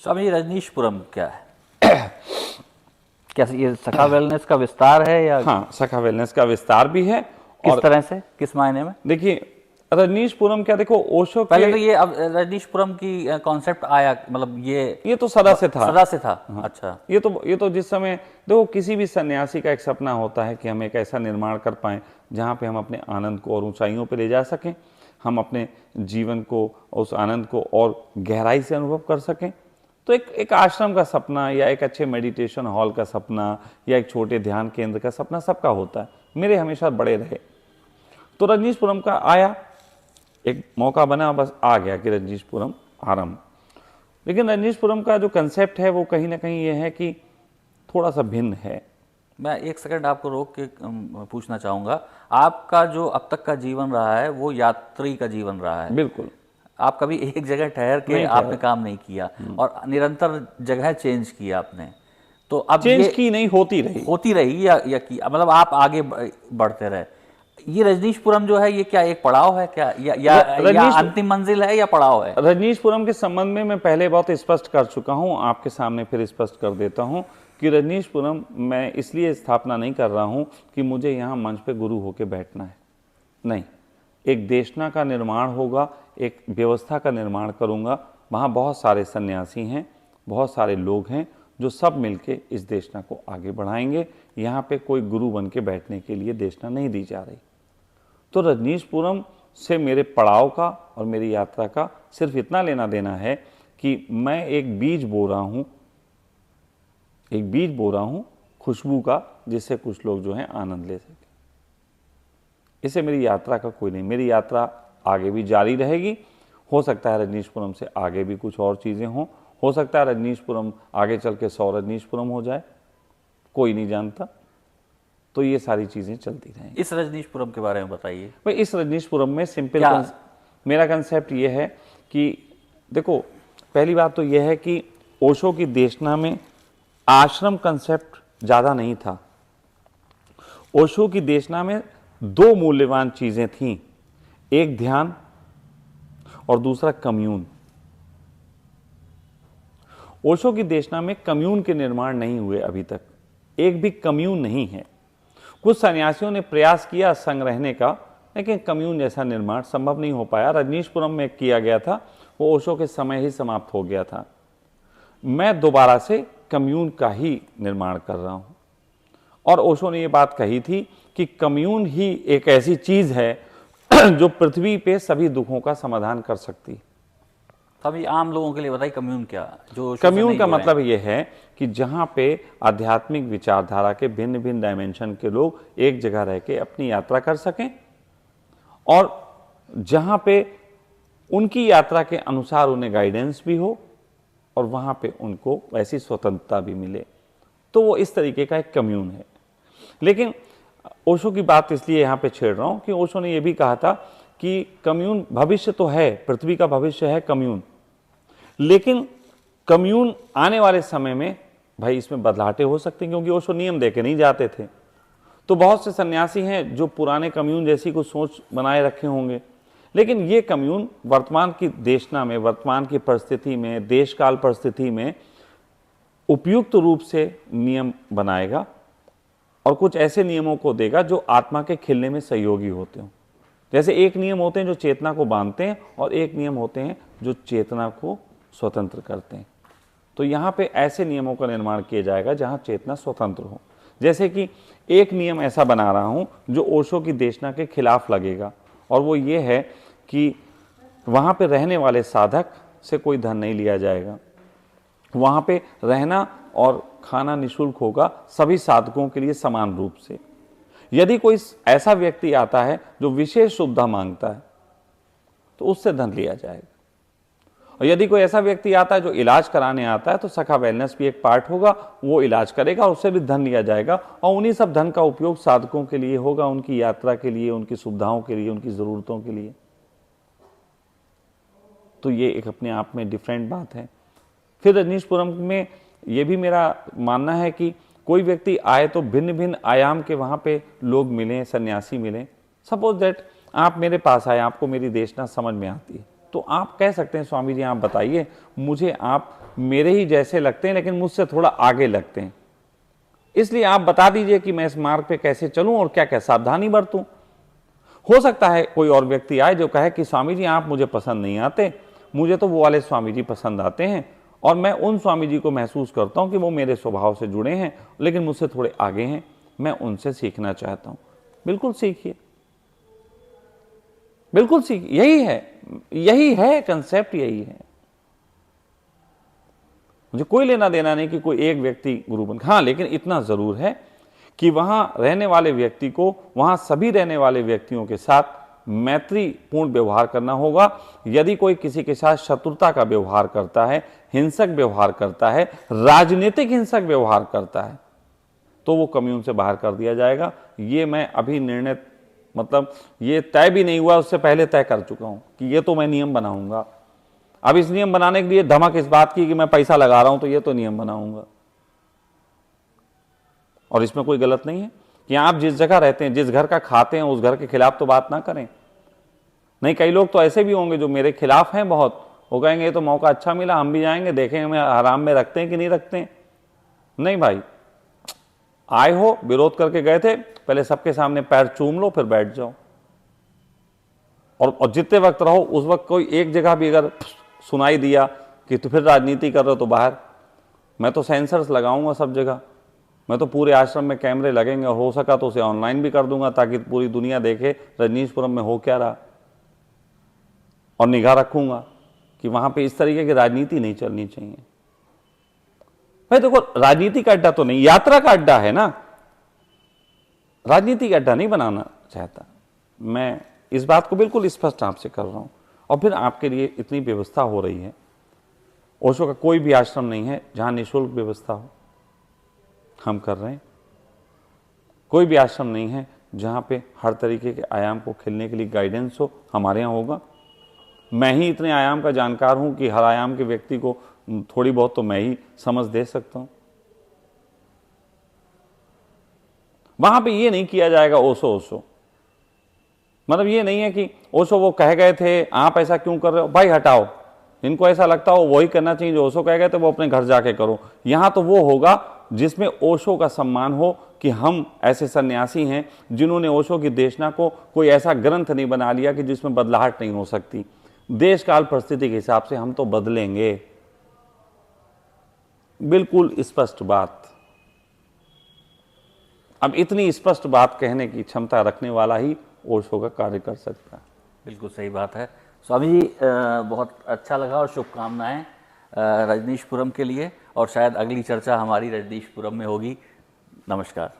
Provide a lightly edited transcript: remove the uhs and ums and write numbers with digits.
स्वामी जी, रजनीशपुरम क्या है? क्या ये सखा वेलनेस का विस्तार है या हाँ, सखा वेलनेस का विस्तार भी है। किस और तरह से, किस मायने में? देखिए, रजनीशपुरम क्या, देखो ओशो पहले के, तो ये अब रजनीशपुरम की कॉन्सेप्ट आया, मतलब ये तो सदा से था। सदा से था। हाँ, अच्छा। ये तो जिस समय देखो, किसी भी सन्यासी का एक सपना होता है कि हम एक ऐसा निर्माण कर पाएं जहाँ पे हम अपने आनंद को और ऊंचाइयों पे ले जा सकें, हम अपने जीवन को, उस आनंद को और गहराई से अनुभव कर सकें। तो एक आश्रम का सपना या एक अच्छे मेडिटेशन हॉल का सपना या एक छोटे ध्यान केंद्र का सपना सबका होता है। मेरे हमेशा बड़े रहे। तो रजनीशपुरम का आया, एक मौका बना, बस आ गया कि रजनीशपुरम आरंभ। लेकिन रजनीशपुरम का जो कंसेप्ट है वो कहीं ना कहीं ये है कि थोड़ा सा भिन्न है। मैं एक सेकंड आपको रोक के पूछना चाहूँगा, आपका जो अब तक का जीवन रहा है वो यात्री का जीवन रहा है। बिल्कुल आप कभी एक जगह ठहर के नहीं आपने ठहरा। काम नहीं किया और निरंतर जगह चेंज किया आपने। तो अब चेंज ये की नहीं, होती रही। होती रही या की, मतलब आप आगे बढ़ते रहे। ये रजनीशपुरम जो है ये क्या एक पड़ाव है क्या, या रजनीश अंतिम मंजिल है या पड़ाव है? रजनीशपुरम के संबंध में मैं पहले बहुत स्पष्ट कर चुका हूं, आपके सामने फिर स्पष्ट कर देता हूं कि रजनीशपुरम मैं इसलिए स्थापना नहीं कर रहा हूं कि मुझे यहां मंच पे गुरु होके बैठना है। नहीं, एक देशना का निर्माण होगा, एक व्यवस्था का निर्माण करूंगा। वहां बहुत सारे सन्यासी हैं, बहुत सारे लोग हैं जो सब मिलके इस देशना को आगे बढ़ाएंगे। यहाँ पे कोई गुरु बन के बैठने के लिए देशना नहीं दी जा रही। तो रजनीशपुरम से मेरे पड़ाव का और मेरी यात्रा का सिर्फ इतना लेना देना है कि मैं एक बीज बो रहा हूँ, एक बीज बो रहा हूँ खुशबू का, जिससे कुछ लोग जो हैं आनंद ले सके। इससे मेरी यात्रा का कोई नहीं, मेरी यात्रा आगे भी जारी रहेगी। हो सकता है रजनीशपुरम से आगे भी कुछ और चीज़ें हों, हो सकता है रजनीशपुरम आगे चल के 100 रजनीशपुरम हो जाए, कोई नहीं जानता। तो ये सारी चीज़ें चलती रहेंगी। इस रजनीशपुरम के बारे में बताइए भाई, इस रजनीशपुरम में सिंपल क्या? मेरा कंसेप्ट ये है कि देखो, पहली बात तो ये है कि ओशो की देशना में आश्रम कंसेप्ट ज़्यादा नहीं था। ओशो की देशना में दो मूल्यवान चीज़ें थीं, एक ध्यान और दूसरा कम्यून। ओशो की देशना में कम्यून के निर्माण नहीं हुए अभी तक, एक भी कम्यून नहीं है। कुछ सन्यासियों ने प्रयास किया संग रहने का, लेकिन कम्यून जैसा निर्माण संभव नहीं हो पाया। रजनीशपुरम में किया गया था, वो ओशो के समय ही समाप्त हो गया था। मैं दोबारा से कम्यून का ही निर्माण कर रहा हूं। और ओशो ने ये बात कही थी कि कम्यून ही एक ऐसी चीज है जो पृथ्वी पे सभी दुखों का समाधान कर सकती। अभी आम लोगों के लिए बताइए कम्यून क्या, जो कम्यून का मतलब यह है कि जहां पे आध्यात्मिक विचारधारा के भिन्न भिन्न डायमेंशन के लोग एक जगह रह के अपनी यात्रा कर सकें, और जहां पे उनकी यात्रा के अनुसार उन्हें गाइडेंस भी हो और वहां पे उनको वैसी स्वतंत्रता भी मिले। तो वो इस तरीके का एक कम्यून है। लेकिन ओशो की बात इसलिए यहां पे छेड़ रहा हूं कि ओशो ने यह भी कहा था कि कम्यून भविष्य तो है, पृथ्वी का भविष्य है कम्यून, लेकिन कम्यून आने वाले समय में भाई इसमें बदलाहटें हो सकती हैं, क्योंकि ओशो नियम देके नहीं जाते थे। तो बहुत से सन्यासी हैं जो पुराने कम्यून जैसी कुछ सोच बनाए रखे होंगे, लेकिन ये कम्यून वर्तमान की देशना में, वर्तमान की परिस्थिति में, देश काल परिस्थिति में उपयुक्त रूप से नियम बनाएगा और कुछ ऐसे नियमों को देगा जो आत्मा के खिलने में सहयोगी होते हों। जैसे एक नियम होते हैं जो चेतना को बांधते हैं और एक नियम होते हैं जो चेतना को स्वतंत्र करते हैं। तो यहाँ पे ऐसे नियमों का निर्माण किया जाएगा जहाँ चेतना स्वतंत्र हो। जैसे कि एक नियम ऐसा बना रहा हूँ जो ओशो की देशना के खिलाफ लगेगा, और वो ये है कि वहाँ पे रहने वाले साधक से कोई धन नहीं लिया जाएगा। वहाँ पे रहना और खाना निःशुल्क होगा सभी साधकों के लिए समान रूप से। यदि कोई ऐसा व्यक्ति आता है जो विशेष सुविधा मांगता है तो उससे धन लिया जाएगा, और यदि कोई ऐसा व्यक्ति आता है जो इलाज कराने आता है तो सखा वेलनेस भी एक पार्ट होगा, वो इलाज करेगा और उससे भी धन लिया जाएगा, और उन्हीं सब धन का उपयोग साधकों के लिए होगा, उनकी यात्रा के लिए, उनकी सुविधाओं के लिए, उनकी ज़रूरतों के लिए। तो ये एक अपने आप में डिफरेंट बात है। फिर रजनीशपुरम में ये भी मेरा मानना है कि कोई व्यक्ति आए तो भिन्न भिन्न आयाम के वहाँ पे लोग मिलें, सन्यासी मिलें। सपोज दैट आप मेरे पास आए, आपको मेरी देशना समझ में आती है, तो आप कह सकते हैं स्वामी जी आप बताइए, मुझे आप मेरे ही जैसे लगते हैं लेकिन मुझसे थोड़ा आगे लगते हैं, इसलिए आप बता दीजिए कि मैं इस मार्ग पे कैसे चलूं और क्या क्या सावधानी बरतूं। हो सकता है कोई और व्यक्ति आए जो कहे कि स्वामी जी आप मुझे पसंद नहीं आते, मुझे तो वो वाले स्वामी जी पसंद आते हैं और मैं उन स्वामी जी को महसूस करता हूं कि वो मेरे स्वभाव से जुड़े हैं लेकिन मुझसे थोड़े आगे हैं, मैं उनसे सीखना चाहता हूं। बिल्कुल सीखिए, बिल्कुल सीखिए, यही है कंसेप्ट, यही है। मुझे कोई लेना देना नहीं कि कोई एक व्यक्ति गुरु बन, हाँ लेकिन इतना जरूर है कि वहां रहने वाले व्यक्ति को वहां सभी रहने वाले व्यक्तियों के साथ मैत्रीपूर्ण व्यवहार करना होगा। यदि कोई किसी के साथ शत्रुता का व्यवहार करता है, हिंसक व्यवहार करता है, राजनीतिक हिंसक व्यवहार करता है, तो वो कम्यून से बाहर कर दिया जाएगा। ये मैं अभी निर्णय, मतलब ये तय भी नहीं हुआ, उससे पहले तय कर चुका हूं कि ये तो मैं नियम बनाऊंगा। अब इस नियम बनाने के लिए धमक इस बात की कि मैं पैसा लगा रहा हूं तो ये तो नियम बनाऊंगा। और इसमें कोई गलत नहीं है कि आप जिस जगह रहते हैं, जिस घर का खाते हैं, उस घर के खिलाफ तो बात ना करें। नहीं, कई लोग तो ऐसे भी होंगे जो मेरे खिलाफ हैं बहुत, वो कहेंगे ये तो मौका अच्छा मिला, हम भी जाएंगे, देखेंगे हमें आराम में रखते हैं कि नहीं रखते हैं। नहीं भाई, आए हो, विरोध करके गए थे, पहले सबके सामने पैर चूम लो फिर बैठ जाओ। और जितने वक्त रहो उस वक्त कोई एक जगह भी अगर सुनाई दिया कि तो फिर राजनीति कर रहे हो तो बाहर, मैं तो सेंसर्स लगाऊंगा सब जगह, मैं तो पूरे आश्रम में कैमरे लगेंगे और हो सका तो उसे ऑनलाइन भी कर दूंगा ताकि पूरी दुनिया देखे रजनीशपुरम में हो क्या रहा, और निगाह रखूंगा कि वहां पे इस तरीके की राजनीति नहीं चलनी चाहिए। भाई देखो, राजनीति का अड्डा तो नहीं, यात्रा का अड्डा है ना, राजनीति का अड्डा नहीं बनाना चाहता। मैं इस बात को बिल्कुल स्पष्ट आपसे कर रहा हूं। और फिर आपके लिए इतनी व्यवस्था हो रही है, ओशो का कोई भी आश्रम नहीं है जहां निःशुल्क व्यवस्था हो, हम कर रहे हैं। कोई भी आश्रम नहीं है जहां पे हर तरीके के आयाम को खेलने के लिए गाइडेंस हो, हमारे यहां होगा। मैं ही इतने आयाम का जानकार हूं कि हर आयाम के व्यक्ति को थोड़ी बहुत तो मैं ही समझ दे सकता हूं। वहां पे ये नहीं किया जाएगा ओशो ओशो, मतलब ये नहीं है कि ओशो वो कह गए थे आप ऐसा क्यों कर रहे हो, भाई हटाओ, इनको ऐसा लगता हो वही करना चाहिए जो ओशो कह गए थे, वो अपने घर जाके करो। यहां तो वो होगा जिसमें ओशो का सम्मान हो कि हम ऐसे सन्यासी हैं जिन्होंने ओशो की देशना को कोई ऐसा ग्रंथ नहीं बना लिया कि जिसमें बदलाहट नहीं हो सकती। देश काल परिस्थिति के हिसाब से हम तो बदलेंगे, बिल्कुल स्पष्ट बात। अब इतनी स्पष्ट बात कहने की क्षमता रखने वाला ही ओशो का कार्य कर सकता है। बिल्कुल सही बात है स्वामी जी, बहुत अच्छा लगा और शुभकामनाएं रजनीशपुरम के लिए, और शायद अगली चर्चा हमारी रजनीशपुरम में होगी। नमस्कार।